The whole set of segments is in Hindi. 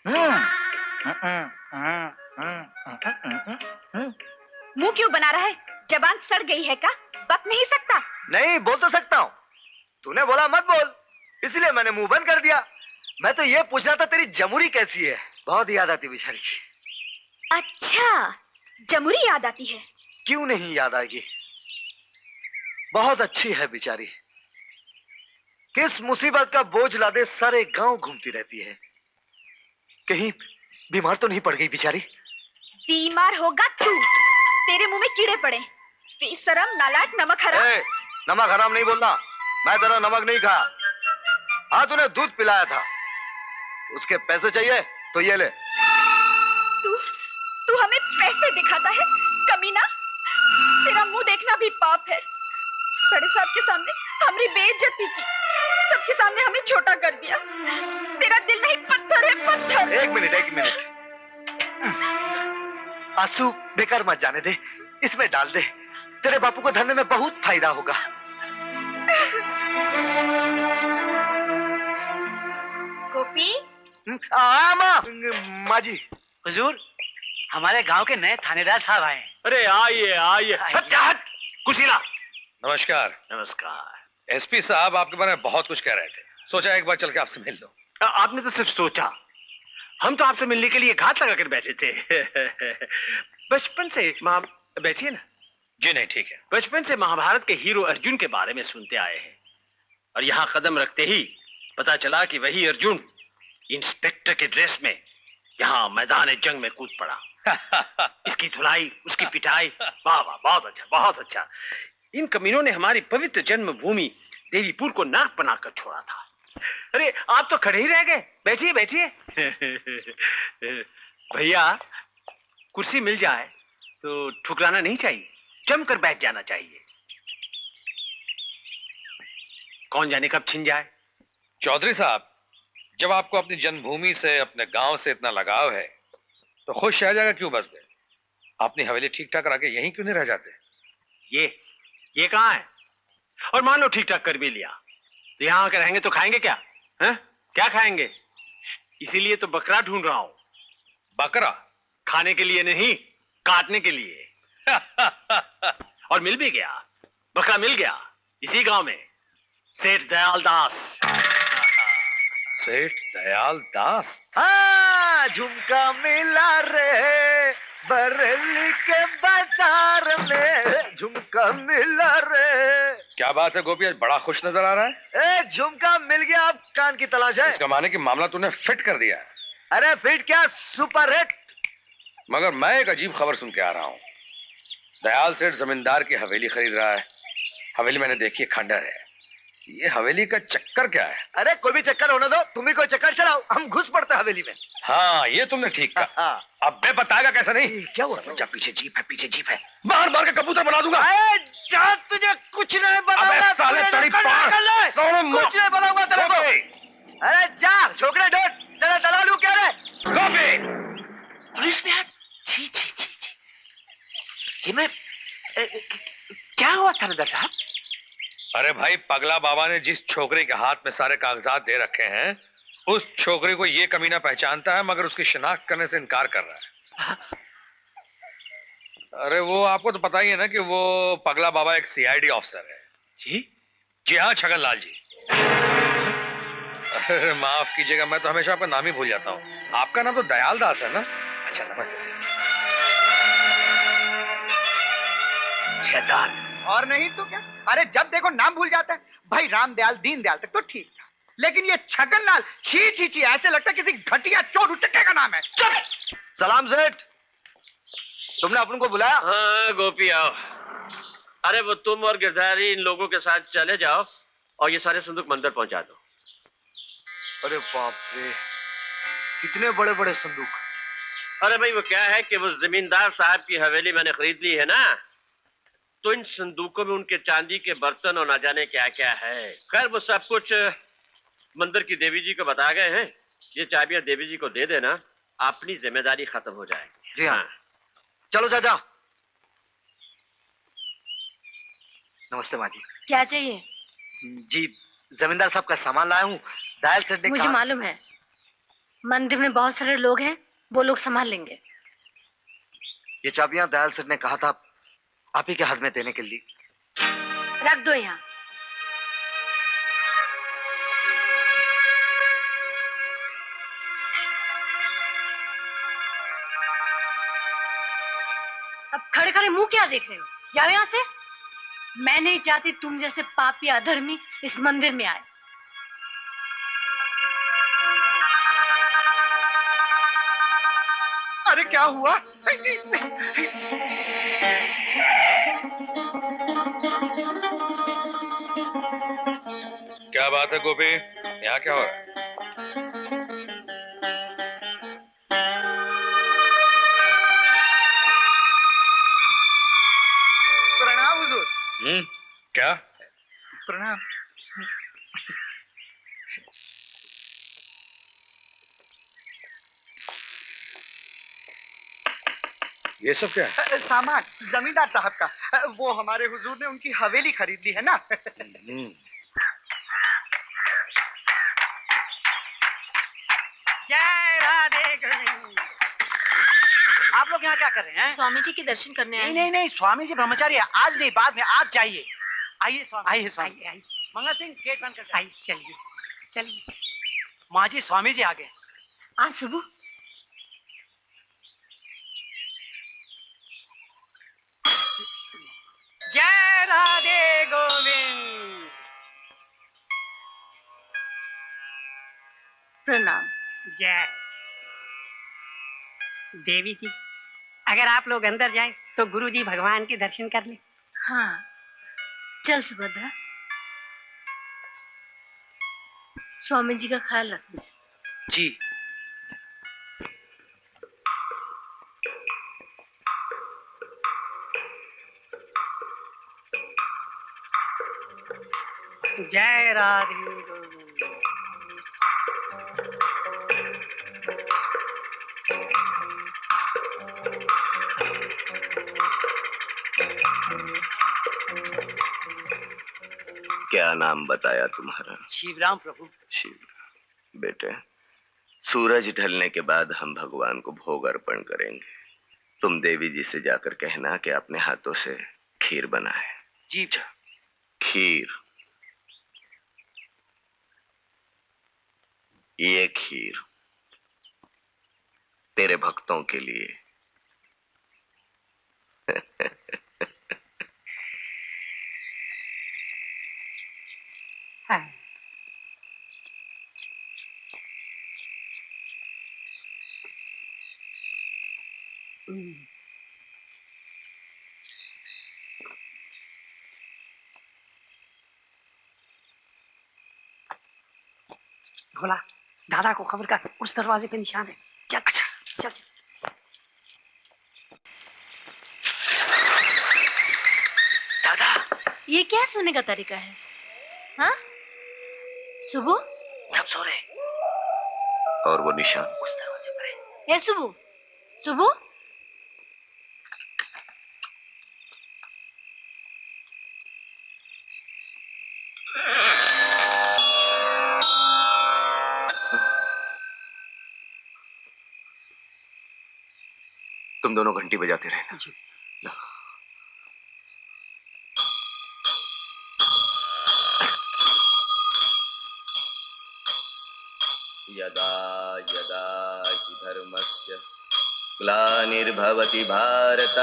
मुंह क्यों बना रहा है? जबान सड़ गई है का? बक नहीं सकता? नहीं, बोल तो सकता हूँ। तूने बोला मत बोल, इसलिए मैंने मुंह बंद कर दिया। मैं तो ये पूछ रहा था तेरी जमुरी कैसी है, बहुत याद आती बेचारी की। अच्छा, जमुरी याद आती है? क्यों नहीं याद आएगी, बहुत अच्छी है बेचारी। किस मुसीबत का बोझ लादे सारे गांव घूमती रहती है। कहीं बीमार तो नहीं पड़ गई बेचारी? बीमार होगा तू, तेरे मुंह में कीड़े पड़े। बेशरम, नालायक, नमक हराम। नमक हराम नहीं बोलना, मैं तेरा नमक नहीं खाया। हाँ, तूने दूध पिलाया था, उसके पैसे चाहिए तो ये ले। तू हमें पैसे दिखाता है, कमीना। तेरा मुंह देखना भी पाप है। बड़े साहब के सामने हमारी बेइज्जती की, सबके सामने हमें छोटा कर दिया। तेरा दिल नहीं, पत्थर है, पत्थर। एक मिनट। आंसू बेकार मत जाने दे, इसमें डाल दे, तेरे बापू को धरने में बहुत फायदा होगा। गोपी। माँ जी। हुजूर, हमारे गांव के नए थानेदार साहब आए हैं। अरे आइए। हट, कुर्सी ला। नमस्कार। नमस्कार। एसपी साहब आपके बारे में बहुत कुछ कह रहे थे, सोचा एक बार चल के आपसे मिल लो। आपने तो सिर्फ सोचा, हम तो आपसे मिलने के लिए घात लगा कर बैठे थे। बचपन से बैठिए ना। जी नहीं, ठीक है। बचपन से महाभारत के हीरो अर्जुन के बारे में सुनते आए हैं, और यहाँ कदम रखते ही पता चला कि वही अर्जुन इंस्पेक्टर के ड्रेस में यहाँ मैदान जंग में कूद पड़ा। इसकी धुलाई, उसकी पिटाई, वाह वाह, बहुत अच्छा। इन कमीनों ने हमारी पवित्र जन्मभूमि देवीपुर को नाक बनाकर छोड़ा था। अरे आप तो खड़े ही रह गए, बैठिए। भैया, कुर्सी मिल जाए तो ठुकराना नहीं चाहिए, जमकर बैठ जाना चाहिए। कौन जाने कब छिन जाए। चौधरी साहब, जब आपको अपनी जन्मभूमि से, अपने गांव से इतना लगाव है तो खुश रह जाएगा क्यों बस गए? अपनी हवेली ठीक ठाक रख के यहीं क्यों नहीं रह जाते? ये कहाँ है? और मान लो ठीक ठाक कर भी लिया तो यहाँ आकर रहेंगे तो खाएंगे क्या? हैं? क्या खाएंगे? इसीलिए तो बकरा ढूंढ रहा हूं। बकरा? खाने के लिए नहीं, काटने के लिए। और मिल भी गया, बकरा मिल गया इसी गांव में, सेठ दयाल दास। सेठ दयाल दास? हाँ, झुमका मिला रे बरेली के बाजार में, झुमका मिला रे। क्या बात है गोपी, आज बड़ा खुश नजर आ रहा है। झुमका मिल गया, अब कान की तलाश है। इसका माने कि मामला तूने फिट कर दिया है। अरे फिट क्या, सुपर हिट। मगर मैं एक अजीब खबर सुन के आ रहा हूँ। दयाल सेठ जमींदार की हवेली खरीद रहा है। हवेली मैंने देखी, खंडर है। ये हवेली का चक्कर क्या है? अरे कोई भी चक्कर होने दो, तुम ही कोई चक्कर चलाओ, हम घुस पड़ते हवेली में। हाँ, ये तुमने ठीक कहा। अब मैं बताएगा कैसा नहीं? क्या हुआ? समझा, पीछे जीप है, बाहर मार के कबूतर बना दूंगा। जा, तुझे कुछ नहीं बनाऊंगा। अबे साले तड़ी पार, कुछ नहीं बनाऊंगा तेरे को। अरे जा, छोकरे ढोट, तेरा दलाल हूँ क्या रे? गोपी! पुलिस में छी। ये मैं क्या हुआ थानेदार साहब? अरे भाई, पगला बाबा ने जिस छोकरे के हाथ में सारे कागजात दे रखे हैं, उस छोकरे को ये कमीना पहचानता है, मगर उसकी शिनाख्त करने से इनकार कर रहा है। अरे वो आपको तो पता ही है ना कि वो पगला बाबा एक सीआईडी ऑफिसर है। जी हाँ, छगन लाल जी। अरे माफ कीजिएगा, मैं तो हमेशा आपका नाम ही भूल जाता हूँ। आपका नाम तो दयाल दास है ना? अच्छा, नमस्ते सर। शैतान। और नहीं तो क्या, अरे जब देखो नाम भूल जाता है। भाई रामदयाल, दीनदयाल तक तो ठीक था, लेकिन ये छगनलाल, छी, ऐसे लगता है किसी घटिया चोर उचक्के का नाम है। चुप! सलाम सेठ, तुमने अपन को बुलाया? हाँ गोपी, आओ। अरे वो तुम और गिरधारी इन लोगों के साथ चले जाओ और ये सारे संदूक मंदिर पहुंचा दो। अरे बाप रे, कितने बड़े बड़े संदूक। अरे भाई, वो क्या है कि वो जमींदार साहब की हवेली मैंने खरीद ली है ना, तो इन संदूकों में उनके चांदी के बर्तन और ना जाने क्या क्या है। खैर वो सब कुछ मंदिर की देवी जी को बता गए हैं। ये चाबियां देवी जी को दे देना, अपनी जिम्मेदारी खत्म हो जाएगी। जी हाँ। चलो जा। नमस्ते माँ जी। क्या चाहिए? जी, जमींदार साहब का सामान लाया हूँ। दयाल सेठ ने मुझे मालूम है। मंदिर में बहुत सारे लोग हैं, वो लोग संभाल लेंगे। ये चाबियां दयाल सेठ ने कहा था आप ही के हाथ में देने के लिए। रख दो यहाँ। अब खड़े खड़े मुंह क्या देख रहे हो? जाओ यहाँ से। मैं नहीं चाहती तुम जैसे पापी अधर्मी इस मंदिर में आए। अरे क्या हुआ? क्या बात है गोपी, यहाँ क्या हो रहा है? प्रणाम हुजूर। क्या? प्रणाम। ये सब क्या है? सामान जमींदार साहब का। वो हमारे हुजूर ने उनकी हवेली खरीद ली है ना। जय राधे गोविंद। आप लोग यहाँ क्या कर रहे हैं? स्वामी जी के दर्शन करने आए नहीं नहीं नहीं, स्वामी जी ब्रह्मचारी है। आज नहीं, बाद में। आज चाहिए। आइए स्वामी, आइए स्वामी। आइए। मंगल सिंह, गेट बंद कर। आइए, चलिए चलिए। माँ जी, स्वामी जी आ गए। आज सुबह जय राधे गोविंद। प्रणाम। जय देवी जी, अगर आप लोग अंदर जाएं तो गुरु जी भगवान के दर्शन कर लें। हाँ, चल सुभद्रा। स्वामी जी का ख्याल रखना। जी। जय राधे गोविंद। क्या नाम बताया तुम्हारा? शिवराम प्रभु। शिव। बेटे, सूरज ढलने के बाद हम भगवान को भोग अर्पण करेंगे। तुम देवी जी से जाकर कहना कि अपने हाथों से खीर बनाए। जी। खीर, ये खीर तेरे भक्तों के लिए। हाँ। भोला, दादा को खबर कर, उस दरवाजे पे निशान है। चल। अच्छा, चल चल। दादा, ये क्या सोने का तरीका है? हाँ? सुबह? सब सो रहे। और वो निशान उस दरवाजे पर है। ए सुबह, सुबह? तुम दोनों घंटी बजाते रहना। यदा यदा हि धर्मस्य ग्लानिर्भवति भारत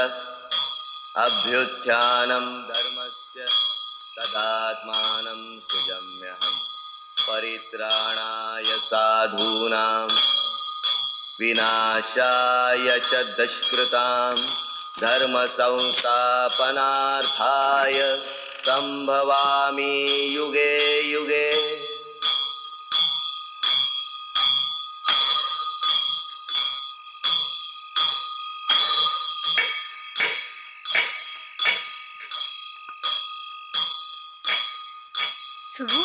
अभ्युत्थानं धर्मस्य तदात्मानं सृजाम्यहम् परित्राणाय साधूनां विनाशाय च दुष्कृतां धर्म संस्थापनार्थाय संभवामि युगे युगे। सुबह?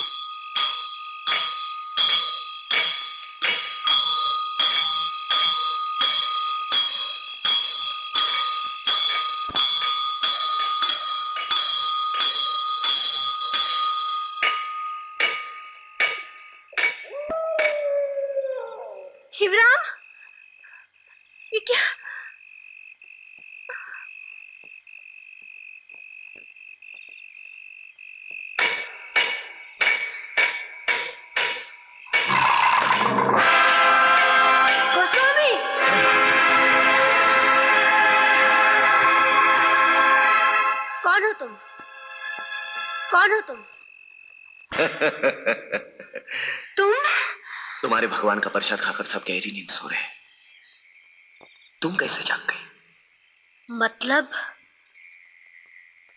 राम, ये क्या? गोस्वामी, कौन हो तुम? कौन हो तुम? तुम? तुम्हारे भगवान का प्रसाद खाकर सब गहरी नींद सो रहे हैं। तुम कैसे जाग गई? मतलब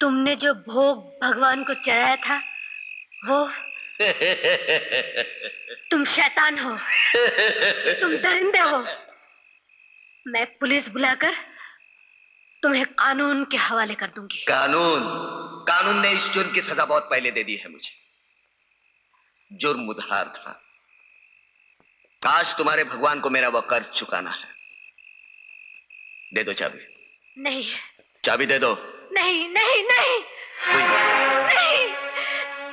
तुमने जो भोग भगवान को चढ़ाया था वो? तुम शैतान हो, तुम दरिंदे हो। मैं पुलिस बुलाकर तुम्हें कानून के हवाले कर दूंगी। कानून ने इस जुर्म की सजा बहुत पहले दे दी है मुझे। जुर्म उधार था। काश तुम्हारे भगवान को मेरा वह कर्ज चुकाना है। दे दो चाबी। नहीं। चाबी दे दो। नहीं नहीं नहीं नहीं,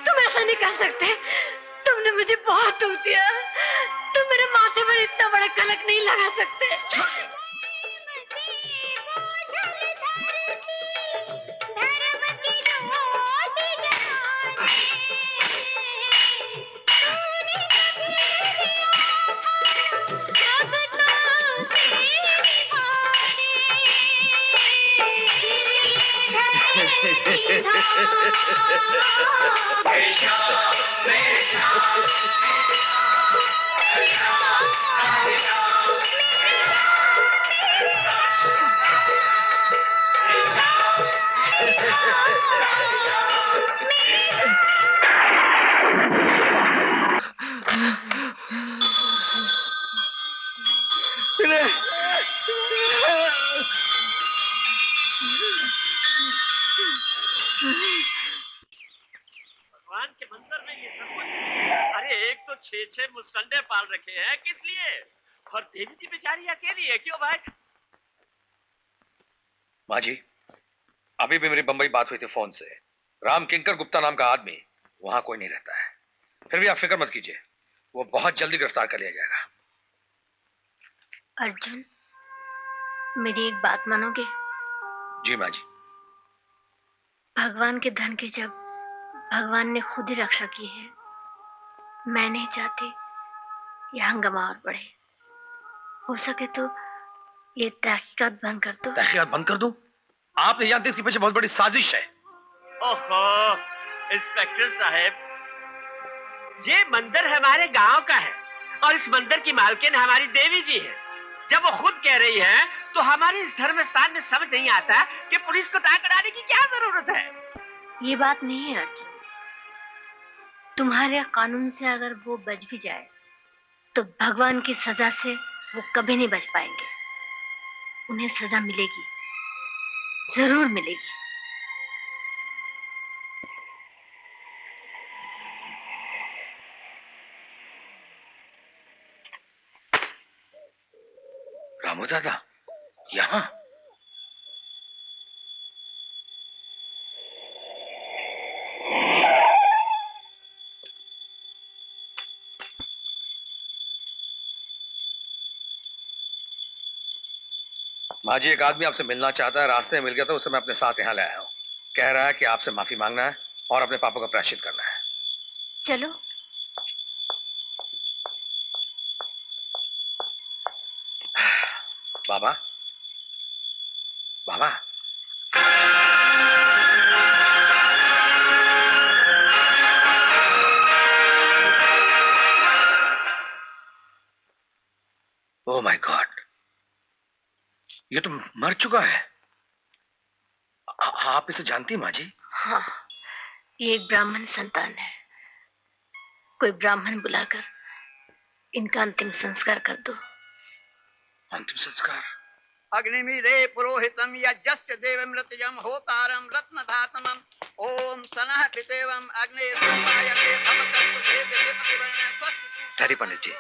तुम ऐसा नहीं कर सकते। तुमने मुझे बहुत दुख दिया। तुम मेरे माथे पर इतना बड़ा कलंक नहीं लगा सकते। भगवान के मंदिर में ये सब कुछ? अरे एक तो 6 मुस्टंडे पाल रखे हैं, किस लिए? और देवी जी बेचारी अकेली है, क्यों भाई? माँ जी, अभी भी मेरी बंबई बात हुई थी फोन से। राम किंकर गुप्ता नाम का आदमी वहां कोई नहीं रहता है। फिर भी आप फिक्र मत कीजिए, वो बहुत जल्दी गिरफ्तार कर लिया जाएगा। अर्जुन, मेरी एक बात मानोगे? जी माँ जी। भगवान के धन की जब भगवान ने खुद ही रक्षा की है, मैं नहीं चाहती ये हंगामा और बढ़े। हो सके तो ये तहकीकात बंद कर दो। तहकीकात बंद कर दूं? आप नहीं जानते इसके पीछे बहुत बड़ी साजिश है। ओहो, इंस्पेक्टर साहब, ये मंदिर हमारे गांव का है और इस मंदिर की मालकिन हमारी देवी जी है। जब वो खुद कह रही है तो हमारे इस धर्म स्थान में समझ नहीं आता कि पुलिस को ताक अड़ाने की क्या जरूरत है। ये बात नहीं है अर्जुन। तुम्हारे कानून से अगर वो बच भी जाए तो भगवान की सजा से वो कभी नहीं बच पाएंगे। उन्हें सजा मिलेगी, जरूर मिलेगी। रामू दादा यहाँ? माँ जी, एक आदमी आपसे मिलना चाहता है। रास्ते में मिल गया था, उसे मैं अपने साथ यहाँ ले आया हूँ। कह रहा है कि आपसे माफी मांगना है और अपने पापों का प्रायश्चित करना है। चलो। बाबा, बाबा, ओह माय गॉड, ये तो मर चुका है। आप इसे जानती हैं माँ जी? हाँ, ये एक ब्राह्मण संतान है। कोई ब्राह्मण बुलाकर इनका अंतिम संस्कार कर दो। अंतिम संस्कार? अग्निमीरे पुरोहितम यज्ञस्य देवमृतयम होतारम रत्नधातमम ओम सनः पितेवम अग्ने सोमायते भवतस्तु देव्यते प्रतिवर्णः स्वस्ति। ठहरी पंडित जी,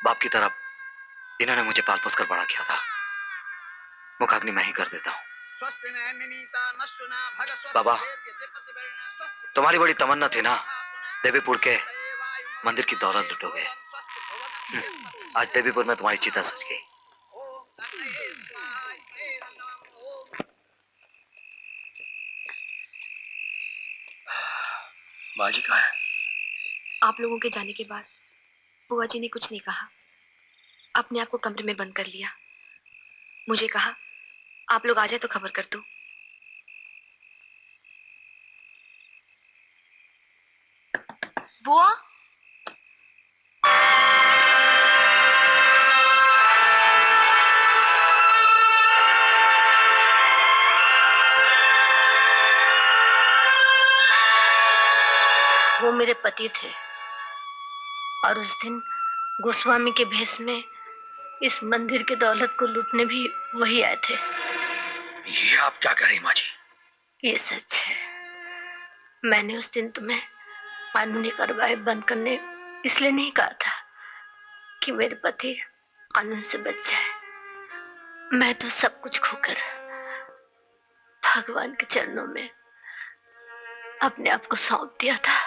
बाप की तरफ इन्होंने मुझे पाल पोस कर बड़ा किया था। मुखाग्नि मैं ही कर देता हूँ। बाबा, तुम्हारी बड़ी तमन्ना थी ना, देवीपुर के मंदिर की दौलत लुटोगे। आज देवीपुर में तुम्हारी चिता सज गई। माँ जी कहाँ है? आप लोगों के जाने के बाद बुआ जी ने कुछ नहीं कहा, अपने आप को कमरे में बंद कर लिया। मुझे कहा आप लोग आ जाए तो खबर कर दूं। बुआ, वो मेरे पति थे और उस दिन गोस्वामी के भेष में इस मंदिर की दौलत को लूटने भी वही आए थे। ये आप क्या कह रही माँ जी? ये सच है। मैंने उस दिन तुम्हें कानूनी कार्रवाई बंद करने इसलिए नहीं कहा था कि मेरे पति कानून से बच जाए। मैं तो सब कुछ खोकर भगवान के चरणों में अपने आप को सौंप दिया था।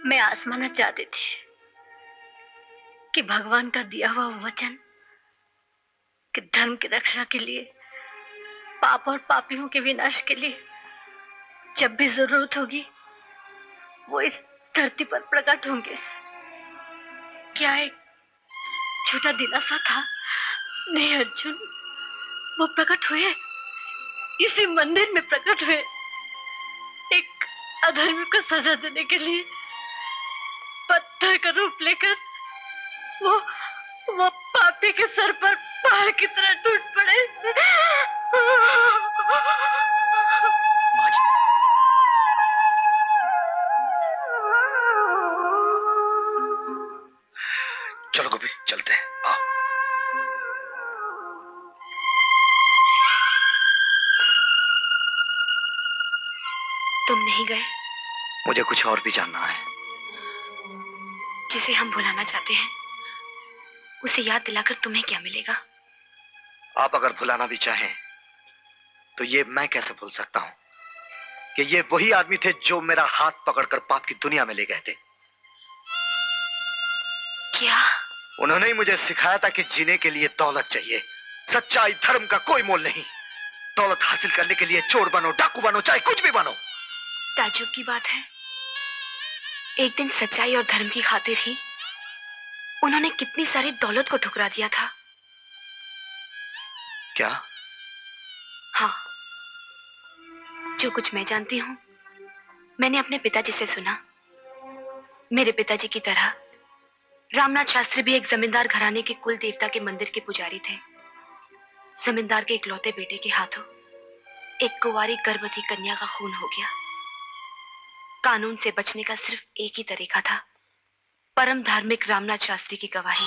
मैं आजमाना चाहती थी कि भगवान का दिया हुआ वचन कि धर्म की रक्षा के लिए, पाप और पापियों के विनाश के लिए जब भी जरूरत होगी वो इस धरती पर प्रकट होंगे। क्या एक छोटा दिलासा था? नहीं अर्जुन, वो प्रकट हुए, इसी मंदिर में प्रकट हुए। एक अधर्मी को सजा देने के लिए पत्थर का रूप लेकर वो पापी के सर पर पहाड़ की तरह टूट पड़े। माँ जी, चलो गोपी चलते हैं, आओ। तुम नहीं गए? मुझे कुछ और भी जानना है। जिसे हम भुलाना चाहते हैं उसे याद दिलाकर तुम्हें क्या मिलेगा? आप अगर भुलाना भी चाहें तो ये मैं कैसे भूल सकता हूं कि ये वही आदमी थे जो मेरा हाथ पकड़कर पाप की दुनिया में ले गए थे। क्या? उन्होंने ही मुझे सिखाया था कि जीने के लिए दौलत चाहिए, सच्चाई धर्म का कोई मोल नहीं। दौलत हासिल करने के लिए चोर बनो, डाकू बनो, चाहे कुछ भी बनो। ताज्जुब की बात है, एक दिन सच्चाई और धर्म की खातिर ही उन्होंने कितनी सारी दौलत को ठुकरा दिया था। क्या? हाँ, जो कुछ मैं जानती हूं मैंने अपने पिताजी से सुना। मेरे पिताजी की तरह रामनाथ शास्त्री भी एक जमींदार घराने के कुल देवता के मंदिर के पुजारी थे। जमींदार के इकलौते बेटे के हाथों एक कुंवारी गर्भवती कन्या का खून हो गया। कानून से बचने का सिर्फ एक ही तरीका था, परम धार्मिक रामनाथ शास्त्री की गवाही।